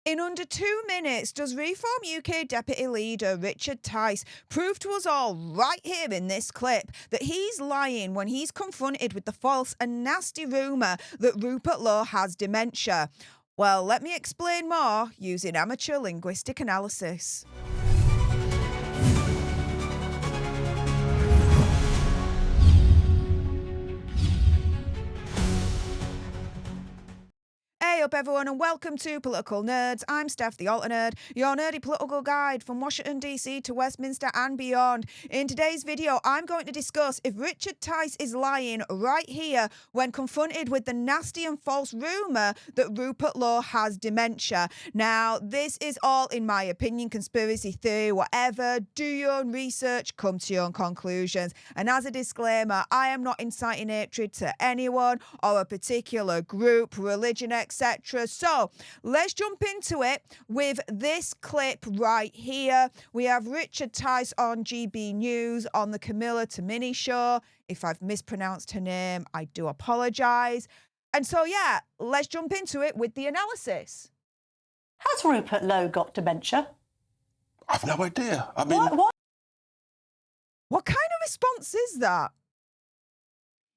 In under 2 minutes, does Reform UK Deputy Leader Richard Tice prove to us all right here in this clip that he's lying when he's confronted with the false and nasty rumour that Rupert Law has dementia? Well, let me explain more using amateur linguistic analysis. Hey up everyone and welcome to Political Nerds. I'm Steph the Alter Nerd, your nerdy political guide from Washington DC to Westminster and beyond. In today's video, I'm going to discuss if Richard Tice is lying right here when confronted with the nasty and false rumour that Rupert Law has dementia. Now, this is all, in my opinion, conspiracy theory, whatever. Do your own research, come to your own conclusions. And as a disclaimer, I am not inciting hatred to anyone or a particular group, religion, etc. So let's jump into it with this clip right here. We have Richard Tice on GB News on the Camilla Tomini show. If I've mispronounced her name, I do apologise. And so, yeah, let's jump into it with the analysis. Has Rupert Lowe got dementia? I've no idea. I mean... What kind of response is that?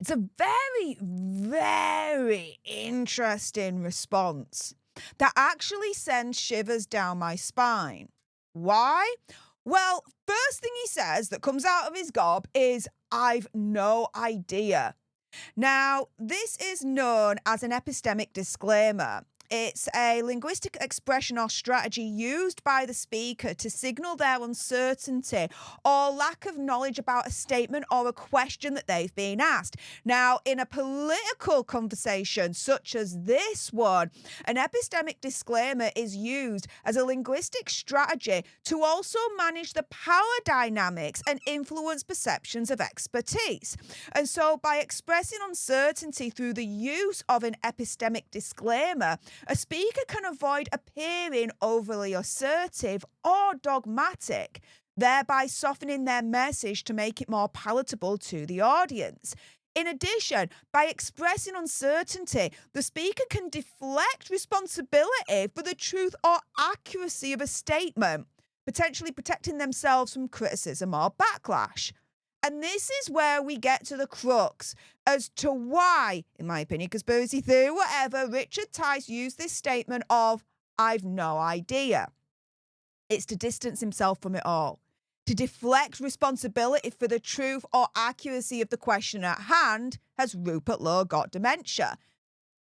It's a very, very interesting response that actually sends shivers down my spine. Why? Well, first thing he says that comes out of his gob is, "I've no idea." Now, this is known as an epistemic disclaimer. It's a linguistic expression or strategy used by the speaker to signal their uncertainty or lack of knowledge about a statement or a question that they've been asked. Now, in a political conversation such as this one, an epistemic disclaimer is used as a linguistic strategy to also manage the power dynamics and influence perceptions of expertise. And so by expressing uncertainty through the use of an epistemic disclaimer, a speaker can avoid appearing overly assertive or dogmatic, thereby softening their message to make it more palatable to the audience. In addition, by expressing uncertainty, the speaker can deflect responsibility for the truth or accuracy of a statement, potentially protecting themselves from criticism or backlash. And this is where we get to the crux as to why, in my opinion, conspiracy theory, whatever, Richard Tice used this statement of, "I've no idea." It's to distance himself from it all, to deflect responsibility for the truth or accuracy of the question at hand. Has Rupert Law got dementia?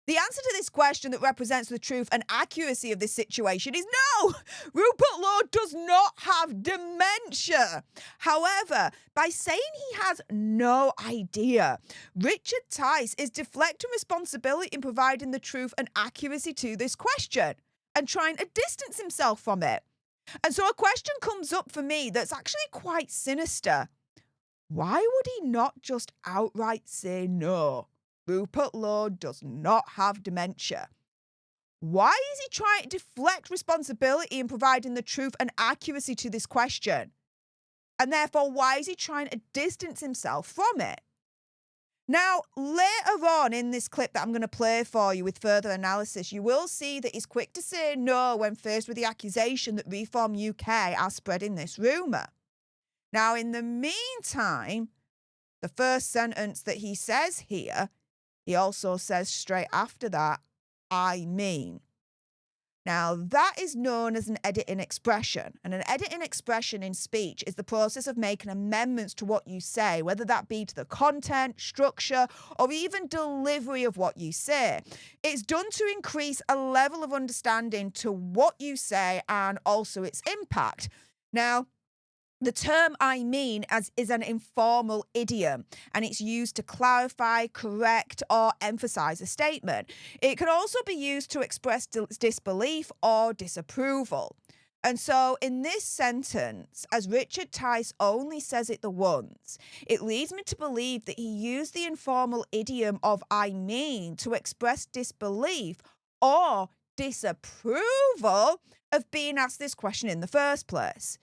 The answer to this question that represents the truth and accuracy of this situation is no! Rupert Law does not have dementia. However, by saying he has no idea, Richard Tice is deflecting responsibility in providing the truth and accuracy to this question and trying to distance himself from it. And so a question comes up for me that's actually quite sinister. Why would he not just outright say no? Rupert Law does not have dementia. Why is he trying to deflect responsibility in providing the truth and accuracy to this question? And therefore, why is he trying to distance himself from it? Now, later on in this clip that I'm going to play for you with further analysis, you will see that he's quick to say no when faced with the accusation that Reform UK are spreading this rumour. Now, in the meantime, the first sentence that he says here, he also says straight after that, "I mean." Now, that is known as an editing expression. And an editing expression in speech is the process of making amendments to what you say, whether that be to the content, structure, or even delivery of what you say. It's done to increase a level of understanding to what you say and also its impact. Now, the term "I mean" is an informal idiom, and it's used to clarify, correct, or emphasize a statement. It can also be used to express disbelief or disapproval. And so in this sentence, as Richard Tice only says it the once, it leads me to believe that he used the informal idiom of "I mean" to express disbelief or disapproval of being asked this question in the first place.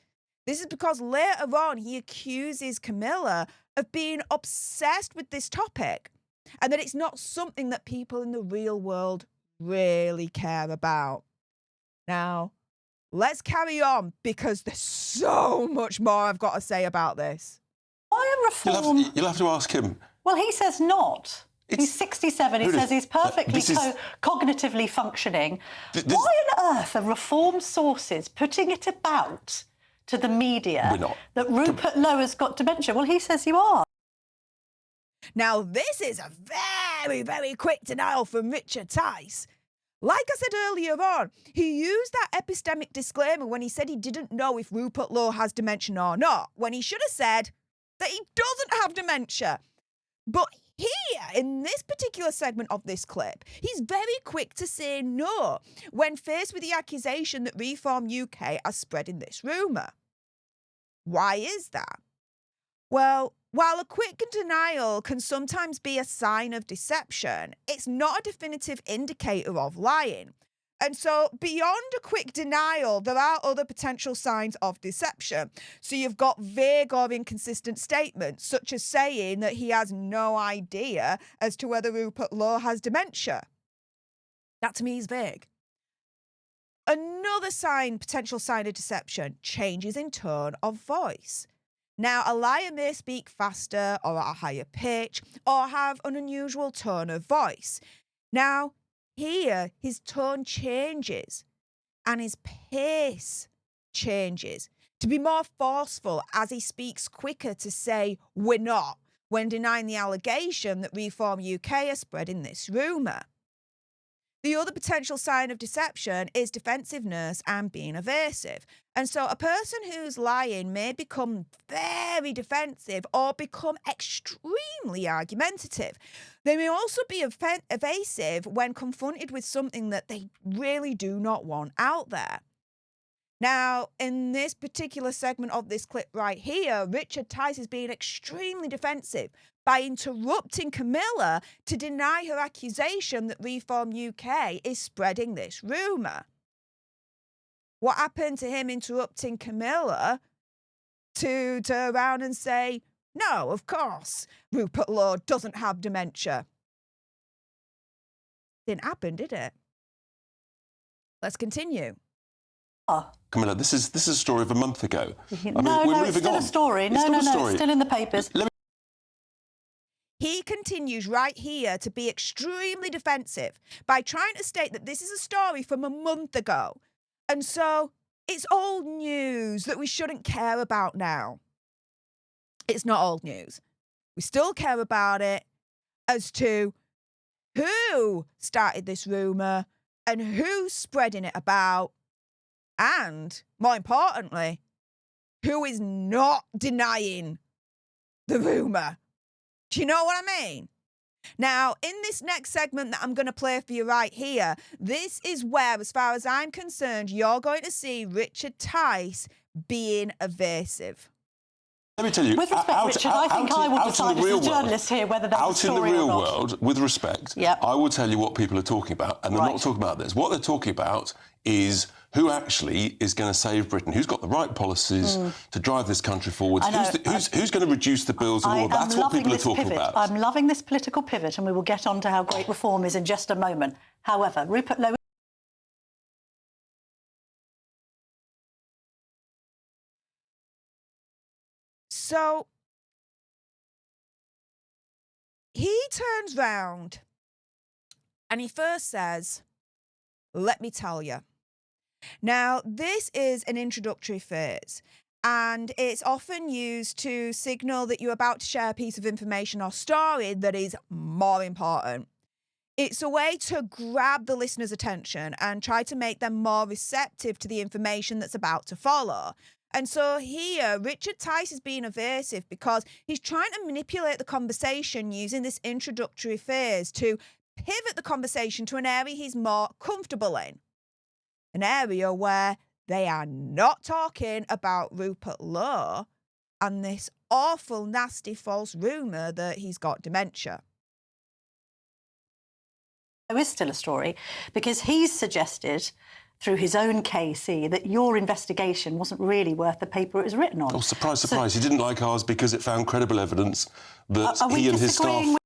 This is because later on he accuses Camilla of being obsessed with this topic and that it's not something that people in the real world really care about. Now, let's carry on because there's so much more I've got to say about this. Why a reform? You'll have to ask him. Well, he says not. He's 67. He says he's perfectly cognitively functioning. Why on earth are reformed sources putting it about to the media that Rupert Lowe has got dementia? Well, he says you are. Now, this is a very, very quick denial from Richard Tice. Like I said earlier on, he used that epistemic disclaimer when he said he didn't know if Rupert Lowe has dementia or not, when he should have said that he doesn't have dementia. But here, in this particular segment of this clip, he's very quick to say no when faced with the accusation that Reform UK are spreading this rumour. Why is that? Well, while a quick denial can sometimes be a sign of deception, it's not a definitive indicator of lying. And so beyond a quick denial, there are other potential signs of deception. So you've got vague or inconsistent statements, such as saying that he has no idea as to whether Rupert Lowe has dementia. That to me is vague. Another potential sign of deception, changes in tone of voice. Now, a liar may speak faster or at a higher pitch or have an unusual tone of voice. Now, here, his tone changes and his pace changes to be more forceful as he speaks quicker to say, "we're not," when denying the allegation that Reform UK are spreading this rumour. The other potential sign of deception is defensiveness and being evasive. And so a person who's lying may become very defensive or become extremely argumentative. They may also be evasive when confronted with something that they really do not want out there. Now, in this particular segment of this clip right here, Richard Tice is being extremely defensive by interrupting Camilla to deny her accusation that Reform UK is spreading this rumour. What happened to him interrupting Camilla to turn around and say, "No, of course, Rupert Lowe doesn't have dementia"? Didn't happen, did it? Let's continue. Camilla, this is a story of a month ago. No, it's still a story. No, it's still in the papers. He continues right here to be extremely defensive by trying to state that this is a story from a month ago. And so it's old news that we shouldn't care about now. It's not old news. We still care about it as to who started this rumour and who's spreading it about. And, more importantly, who is not denying the rumour. Do you know what I mean? Now, in this next segment that I'm going to play for you right here, this is where, as far as I'm concerned, you're going to see Richard Tice being evasive. Let me tell you, with respect, Richard, I think I will decide as a journalist here whether that's a story or not. Out in the real world, with respect, I will tell you what people are talking about, and they're not talking about this. What they're talking about is who actually is going to save Britain, who's got the right policies to drive this country forward, who's going to reduce the bills and all that. That's what people are talking about. I'm loving this political pivot, and we will get on to how great reform is in just a moment. However, Rupert Lowe... So he turns round and he first says, "Let me tell you." Now, this is an introductory phrase, and it's often used to signal that you're about to share a piece of information or story that is more important. It's a way to grab the listener's attention and try to make them more receptive to the information that's about to follow. And so here, Richard Tice is being evasive because he's trying to manipulate the conversation using this introductory phrase to pivot the conversation to an area he's more comfortable in. An area where they are not talking about Rupert Lowe and this awful, nasty, false rumour that he's got dementia. There is still a story because he's suggested through his own KC that your investigation wasn't really worth the paper it was written on. Oh, surprise, surprise. He didn't like ours because it found credible evidence that he and his staff...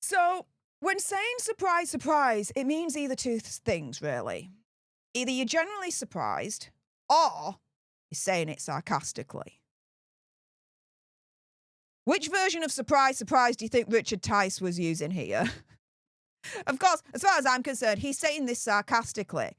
So When saying surprise, surprise, it means either two things, really. Either you're genuinely surprised, or you're saying it sarcastically. Which version of surprise, surprise do you think Richard Tice was using here? Of course, as far as I'm concerned, he's saying this sarcastically.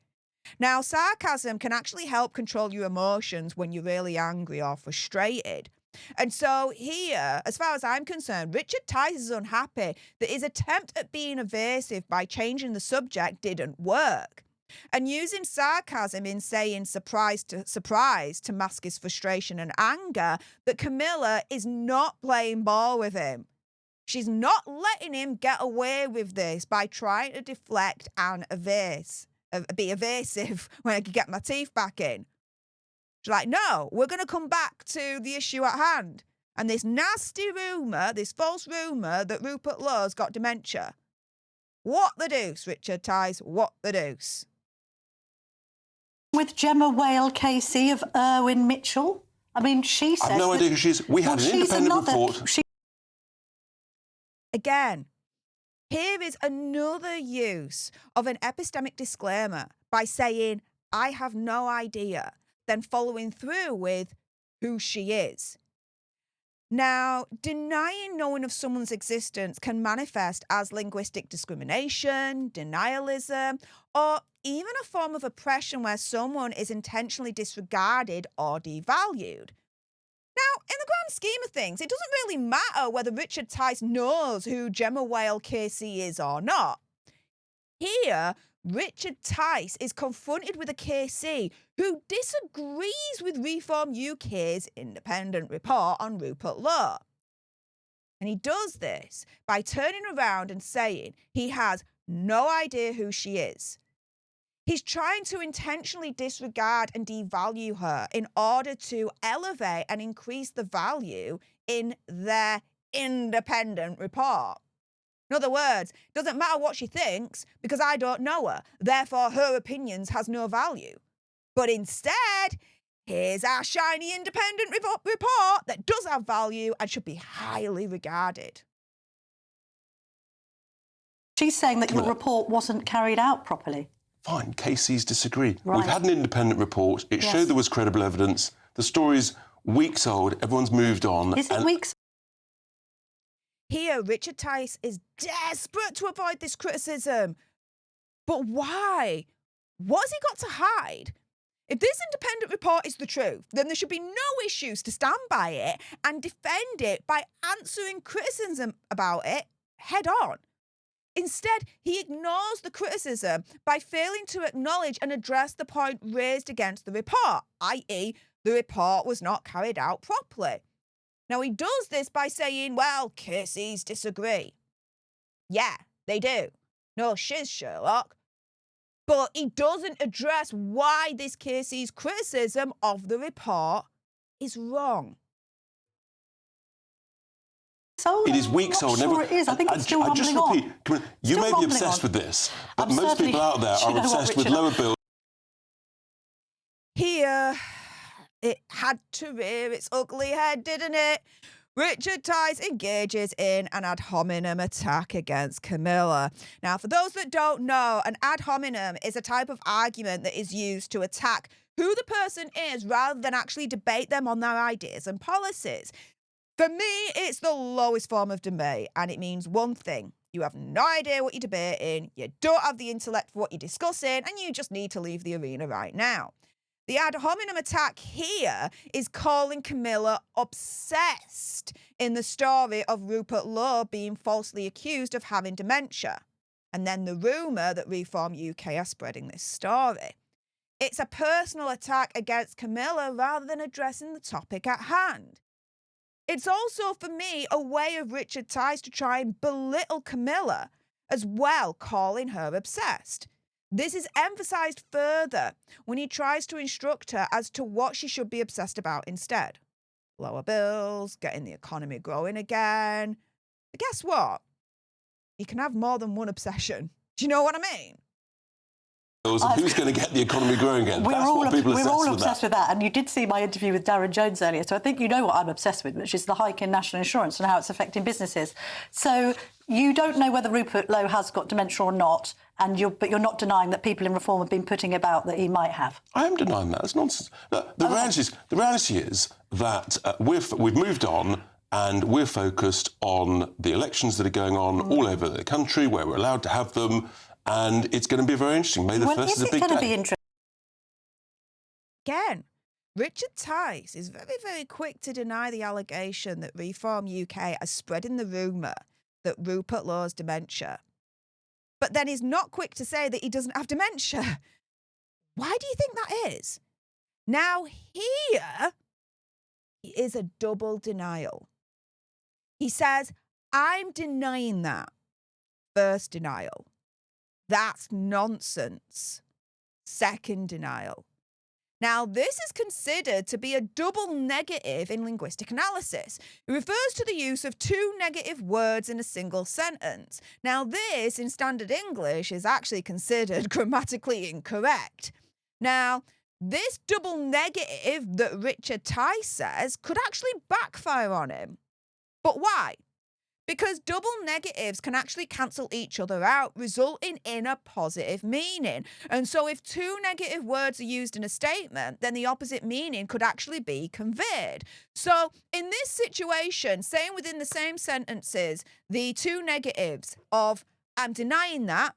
Now, sarcasm can actually help control your emotions when you're really angry or frustrated. And so here, as far as I'm concerned, Richard Tice is unhappy that his attempt at being evasive by changing the subject didn't work. And using sarcasm in saying surprise to mask his frustration and anger, that Camilla is not playing ball with him. She's not letting him get away with this by trying to deflect and be evasive when I can get my teeth back in. She's like, no, we're going to come back to the issue at hand. And this nasty rumour, this false rumour that Rupert Lowe's got dementia. What the deuce, Richard Tice? What the deuce? With Gemma Whale Casey of Irwin Mitchell? I mean, she says... I've no idea who she is. We had an independent report. Again, here is another use of an epistemic disclaimer by saying, I have no idea, then following through with who she is. Now, denying knowing of someone's existence can manifest as linguistic discrimination, denialism, or even a form of oppression where someone is intentionally disregarded or devalued. Now, in the grand scheme of things, it doesn't really matter whether Richard Tice knows who Gemma Whale Casey is or not. Here, Richard Tice is confronted with a KC who disagrees with Reform UK's independent report on Rupert Lowe. And he does this by turning around and saying he has no idea who she is. He's trying to intentionally disregard and devalue her in order to elevate and increase the value in their independent report. In other words, it doesn't matter what she thinks because I don't know her. Therefore, her opinions has no value. But instead, here's our shiny independent report that does have value and should be highly regarded. She's saying that your report wasn't carried out properly. Fine, Casey's disagree. Right. We've had an independent report. It showed there was credible evidence. The story's weeks old. Everyone's moved on. Is it weeks? Here, Richard Tice is desperate to avoid this criticism. But why? What has he got to hide? If this independent report is the truth, then there should be no issues to stand by it and defend it by answering criticism about it head on. Instead, he ignores the criticism by failing to acknowledge and address the point raised against the report, i.e., the report was not carried out properly. Now, he does this by saying, well, Casey's disagree. Yeah, they do. No shiz, Sherlock. But he doesn't address why this Casey's criticism of the report is wrong. It is weeks old. Sure it is. I think it's still rumbling on. You may be obsessed with this, but most people out there are obsessed with lower bills. Here, it had to rear its ugly head, didn't it? Richard Tice engages in an ad hominem attack against Camilla. Now, for those that don't know, an ad hominem is a type of argument that is used to attack who the person is rather than actually debate them on their ideas and policies. For me, it's the lowest form of debate, and it means one thing. You have no idea what you're debating, you don't have the intellect for what you're discussing, and you just need to leave the arena right now. The ad hominem attack here is calling Camilla obsessed in the story of Rupert Lowe being falsely accused of having dementia, and then the rumour that Reform UK are spreading this story. It's a personal attack against Camilla rather than addressing the topic at hand. It's also, for me, a way of Richard Tice to try and belittle Camilla, as well calling her obsessed. This is emphasised further when he tries to instruct her as to what she should be obsessed about instead. Lower bills, getting the economy growing again. But guess what? You can have more than one obsession. Do you know what I mean? Who's going to get the economy growing again? We're That's all what people are obsessed with that. And you did see my interview with Darren Jones earlier, so I think you know what I'm obsessed with, which is the hike in national insurance and how it's affecting businesses. So you don't know whether Rupert Lowe has got dementia or not, but you're not denying that people in Reform have been putting about that he might have. I am denying that. It's nonsense. Look, the reality is that we've moved on. And we're focused on the elections that are going on all over the country, where we're allowed to have them, and it's going to be very interesting. May the 1st is a big day. Be interesting? Again, Richard Tice is very, very quick to deny the allegation that Reform UK is spreading the rumour that Rupert Lowe's dementia. But then he's not quick to say that he doesn't have dementia. Why do you think that is? Now, here is a double denial. He says, I'm denying that. First denial. That's nonsense. Second denial. Now, this is considered to be a double negative in linguistic analysis. It refers to the use of two negative words in a single sentence. Now, this, in standard English, is actually considered grammatically incorrect. Now, this double negative that Richard Tice says could actually backfire on him. But why? Because double negatives can actually cancel each other out, resulting in a positive meaning. And so if two negative words are used in a statement, then the opposite meaning could actually be conveyed. So in this situation, saying within the same sentences, the two negatives of I'm denying that,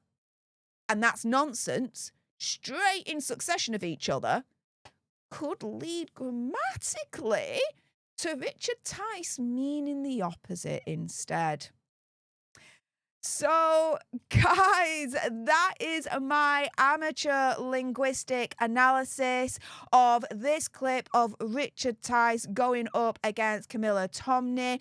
and that's nonsense, straight in succession of each other, could lead grammatically to Richard Tice meaning the opposite instead. So, guys, that is my amateur linguistic analysis of this clip of Richard Tice going up against Camilla Tomney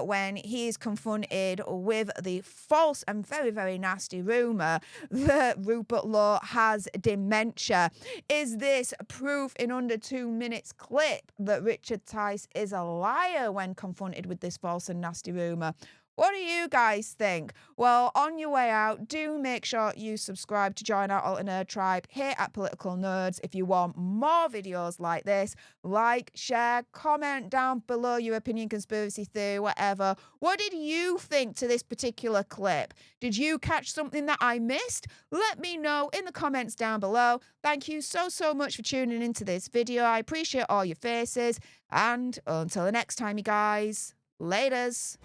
when he is confronted with the false and very, very nasty rumour that Rupert Lowe has dementia. Is this proof in under 2 minutes clip that Richard Tice is a liar when confronted with this false and nasty rumour? What do you guys think? Well, on your way out, do make sure you subscribe to join our Alter Nerd tribe here at Political Nerds if you want more videos like this. Like, share, comment down below your opinion, conspiracy theory, whatever. What did you think to this particular clip? Did you catch something that I missed? Let me know in the comments down below. Thank you so, so much for tuning into this video. I appreciate all your faces. And until the next time, you guys, laters.